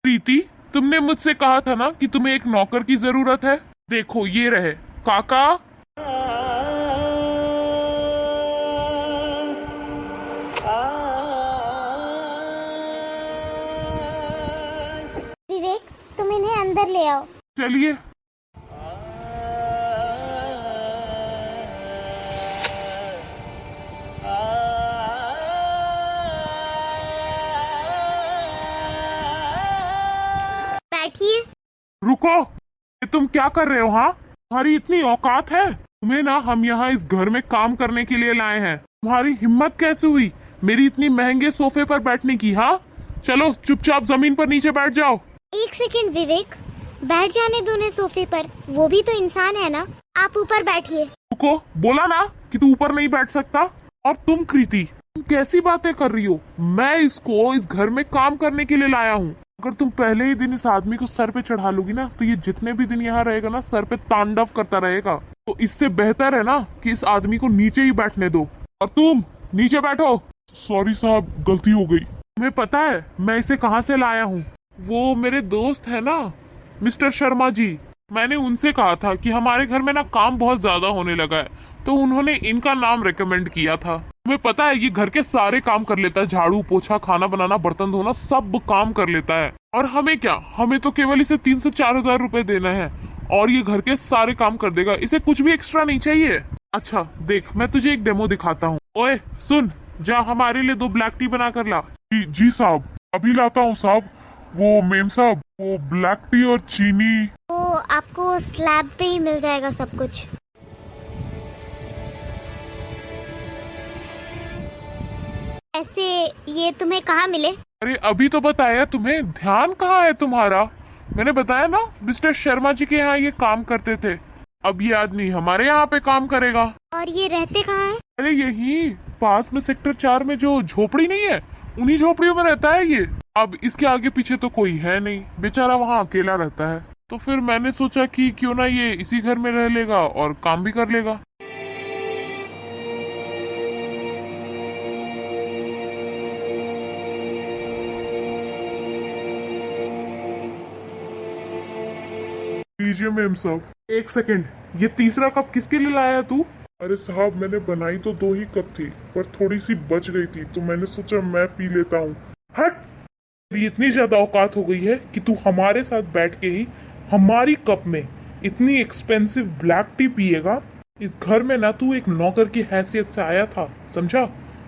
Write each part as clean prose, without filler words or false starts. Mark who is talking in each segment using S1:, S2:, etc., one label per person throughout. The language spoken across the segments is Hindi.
S1: प्रीति, तुमने मुझसे कहा था ना कि तुम्हें एक नौकर की जरूरत है। देखो ये रहे काका।
S2: विवेक, तुम इन्हें अंदर ले आओ।
S1: चलिए।
S2: बैठिए।
S1: रुको, ये तुम क्या कर रहे हो? हाँ, तुम्हारी इतनी औकात है? तुम्हें ना हम यहाँ इस घर में काम करने के लिए लाए हैं। तुम्हारी हिम्मत कैसे हुई मेरी इतनी महंगे सोफे पर बैठने की? हाँ, चलो चुपचाप जमीन पर नीचे बैठ जाओ।
S2: एक सेकंड विवेक, बैठ जाने दो उन्हें सोफे पर, वो भी तो इंसान है ना। आप ऊपर बैठिए।
S1: रुको, बोला ना कि तू ऊपर नहीं बैठ सकता। और तुम कृति, तुम कैसी बातें कर रही हो? मैं इसको इस घर में काम करने के लिए लाया हूँ। अगर तुम पहले ही दिन इस आदमी को सर पे चढ़ा लोगी ना, तो ये जितने भी दिन यहाँ रहेगा ना, सर पे तांडव करता रहेगा। तो इससे बेहतर है ना कि इस आदमी को नीचे ही बैठने दो। और तुम नीचे बैठो। सॉरी साहब, गलती हो गई। तुम्हें पता है मैं इसे कहाँ से लाया हूँ? वो मेरे दोस्त है ना, मिस्टर शर्मा जी। मैंने उनसे कहा था कि हमारे घर में ना काम बहुत ज्यादा होने लगा है, तो उन्होंने इनका नाम रेकमेंड किया था। तुम्हें पता है ये घर के सारे काम कर लेता है, झाड़ू पोछा, खाना बनाना, बर्तन धोना, सब काम कर लेता है। और हमें क्या, हमें तो केवल इसे 3 से 4 हजार रुपए देना है और ये घर के सारे काम कर देगा। इसे कुछ भी एक्स्ट्रा नहीं चाहिए। अच्छा देख, मैं तुझे एक डेमो दिखाता हूँ। ओए सुन, जा हमारे लिए 2 ब्लैक टी बना कर ला। जी साहब, अभी लाता हूँ साहब। वो मेम साहब, वो ब्लैक टी और चीनी।
S2: तो आपको स्लैब पे ही मिल जाएगा सब कुछ। ऐसे ये तुम्हें कहाँ मिले?
S1: अरे अभी तो बताया तुम्हें, ध्यान कहाँ है तुम्हारा? मैंने बताया ना, मिस्टर शर्मा जी के यहाँ ये काम करते थे। अब ये आदमी हमारे यहाँ पे काम करेगा।
S2: और ये रहते कहाँ हैं?
S1: अरे यही पास में सेक्टर 4 में जो झोपड़ी नहीं है, उन्हीं झोपड़ियों में रहता है ये। अब इसके आगे पीछे तो कोई है नहीं, बेचारा वहाँ अकेला रहता है। तो फिर मैंने सोचा कि क्यों ना ये इसी घर में रह लेगा और काम भी कर लेगा। लीजिए मेम साहब। एक सेकंड, ये तीसरा कप किसके लिए लाया तू?
S3: अरे साहब, मैंने बनाई तो 2 ही कप थी, पर थोड़ी सी बच गई थी, तो मैंने सोचा मैं पी लेता हूँ।
S1: हट, तेरी इतनी ज्यादा औकात हो गई है कि तू हमारे साथ बैठ के ही हमारी कप में इतनी एक्सपेंसिव ब्लैक टी पिएगा? इस घर में ना तू एक नौकर की हैसियत से आया था, समझा?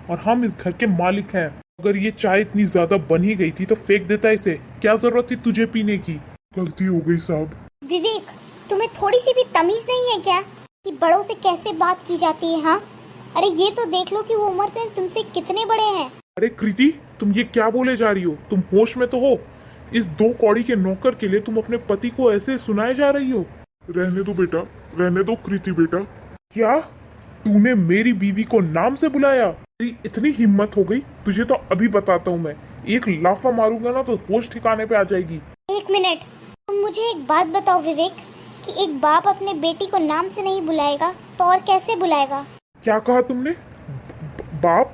S1: और हम इस घर के मालिक हैं। अगर ये चाय इतनी ज्यादा बन ही गई थी तो फेंक देता इसे, क्या जरूरत थी तुझे पीने की?
S3: गलती हो गई साहब।
S2: विवेक, तुम्हें थोड़ी सी भी तमीज नहीं है क्या कि बड़ों से कैसे बात की जाती है? हाँ, अरे ये तो देख लो कि वो उम्र से तुमसे कितने बड़े हैं।
S1: अरे कृति, तुम ये क्या बोले जा रही हो? तुम होश में तो हो? इस 2 कौड़ी के नौकर के लिए तुम अपने पति को ऐसे सुनाए जा रही हो?
S3: रहने दो बेटा, रहने दो कृति बेटा।
S1: क्या तूने मेरी बीवी को नाम से बुलाया? तेरी इतनी हिम्मत हो गई? तुझे तो अभी बताता हूँ मैं, एक लाफा मारूंगा ना तो होश ठिकाने पे आ जाएगी।
S2: एक मिनट, तुम मुझे एक बात बताओ विवेक, कि एक बाप अपने बेटी को नाम से नहीं बुलाएगा तो और कैसे बुलाएगा?
S1: क्या कहा तुमने? बाप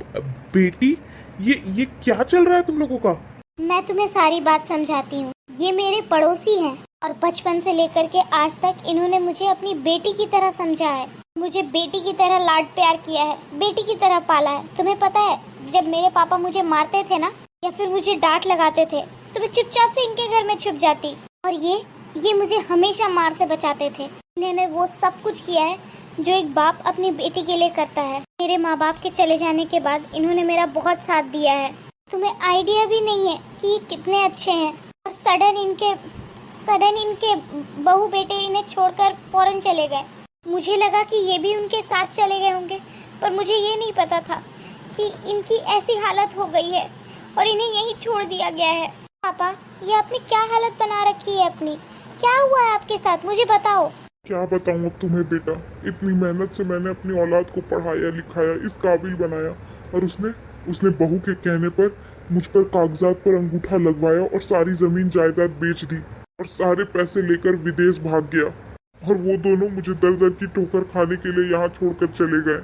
S1: बेटी, ये क्या चल रहा है तुम लोगों का?
S2: मैं तुम्हें सारी बात समझाती हूँ। ये मेरे पड़ोसी हैं और बचपन से लेकर के आज तक इन्होंने मुझे अपनी बेटी की तरह समझा है। मुझे बेटी की तरह लाड प्यार किया है, बेटी की तरह पाला है। तुम्हें पता है, जब मेरे पापा मुझे मारते थे ना, या फिर मुझे डांट लगाते थे, तो मैं चुपचाप से इनके घर में छुप जाती। और ये मुझे हमेशा मार से बचाते थे। इन्होंने वो सब कुछ किया है जो एक बाप अपनी बेटी के लिए करता है। मेरे माँ बाप के चले जाने के बाद इन्होंने मेरा बहुत साथ दिया है। तुम्हें आइडिया भी नहीं है कि ये कितने अच्छे हैं। और सडन इनके बहू बेटे इन्हें छोड़कर फौरन चले गए। मुझे लगा कि ये भी उनके साथ चले गए होंगे, पर मुझे ये नहीं पता था कि इनकी ऐसी हालत हो गई है और इन्हें यहीं छोड़ दिया गया है। पापा, ये आपने क्या हालत बना रखी है अपनी? क्या हुआ है आपके साथ, मुझे बताओ।
S3: क्या बताऊँ अब तुम्हें बेटा, इतनी मेहनत से मैंने अपनी औलाद को पढ़ाया लिखाया, इस काबिल बनाया, और उसने बहू के कहने पर मुझ पर कागजात पर अंगूठा लगवाया और सारी जमीन जायदाद बेच दी और सारे पैसे लेकर विदेश भाग गया। और वो दोनों मुझे दर दर की ठोकर खाने के लिए यहाँ छोड़कर चले गए।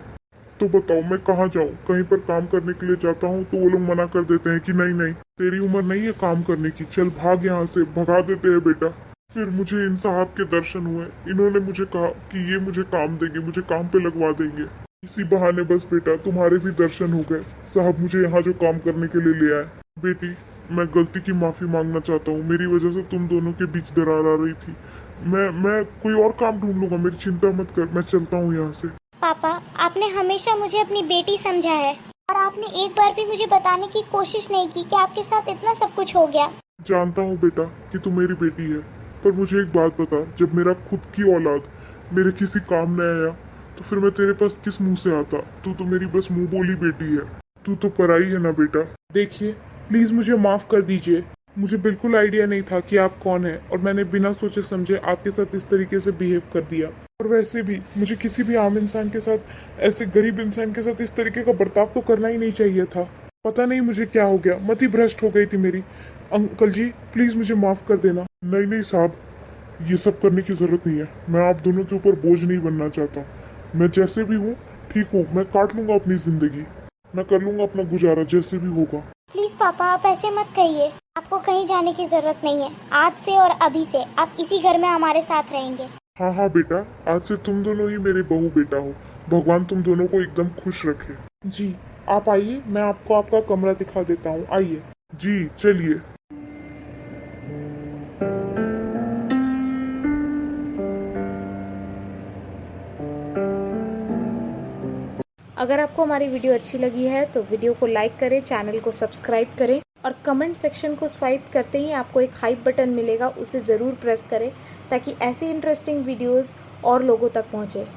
S3: तो बताओ मैं कहाँ जाऊँ? कहीं पर काम करने के लिए जाता हूँ तो वो लोग मना कर देते हैं कि नहीं नहीं, तेरी उम्र नहीं है काम करने की, चल भाग यहाँ से, भगा देते हैं बेटा। फिर मुझे इन साहब के दर्शन हुए। इन्होंने मुझे कहा कि ये मुझे काम देंगे, मुझे काम पे लगवा देंगे। इसी बहाने बस बेटा तुम्हारे भी दर्शन हो गए। साहब मुझे यहाँ जो काम करने के लिए ले आए। बेटी, मैं गलती की माफी मांगना चाहता हूँ। मेरी वजह से तुम दोनों के बीच दरार आ रही थी। मैं कोई और काम ढूंढ लूंगा, मेरी चिंता मत कर। मैं चलता हूँ यहाँ से।
S2: पापा, आपने हमेशा मुझे अपनी बेटी समझा है और आपने एक बार भी मुझे बताने की कोशिश नहीं की कि आपके साथ इतना सब कुछ हो गया।
S3: जानता हूँ बेटा कि तू मेरी बेटी है, पर मुझे एक बात बता, जब मेरा खुद की औलाद मेरे किसी काम न आया तो फिर मैं तेरे पास किस मुंह से आता? तू तो मेरी बस मुंह बोली बेटी है। तू तो पराई है ना बेटा।
S1: देखिए, प्लीज मुझे माफ कर दीजिए। मुझे बिल्कुल आइडिया नहीं था कि आप कौन हैं और मैंने बिना सोचे समझे आपके साथ इस तरीके से बिहेव कर दिया। और वैसे भी मुझे किसी भी आम इंसान के साथ, ऐसे गरीब इंसान के साथ इस तरीके का बर्ताव तो करना ही नहीं चाहिए था। पता नहीं मुझे क्या हो गया, मति भ्रष्ट हो गई थी मेरी। अंकल जी प्लीज मुझे माफ कर देना।
S3: नहीं नहीं साहब, ये सब करने की जरूरत नहीं है। मैं आप दोनों के ऊपर बोझ नहीं बनना चाहता। मैं जैसे भी हूँ ठीक हूँ। मैं काट लूंगा अपनी जिंदगी, मैं कर लूंगा अपना गुजारा जैसे भी होगा।
S2: प्लीज पापा, आप ऐसे मत कहिए। आपको कहीं जाने की जरूरत नहीं है। आज से और अभी से आप इसी घर में हमारे साथ रहेंगे।
S3: हाँ हाँ बेटा, आज से तुम दोनों ही मेरे बहू बेटा हो। भगवान तुम दोनों को एकदम खुश रखे।
S1: जी आप आइए, मैं आपको आपका कमरा दिखा देता हूँ, आइए।
S3: जी चलिए।
S4: अगर आपको हमारी वीडियो अच्छी लगी है तो वीडियो को लाइक करें, चैनल को सब्सक्राइब करें और कमेंट सेक्शन को स्वाइप करते ही आपको एक हाइप बटन मिलेगा, उसे ज़रूर प्रेस करें ताकि ऐसी इंटरेस्टिंग वीडियोस और लोगों तक पहुंचे।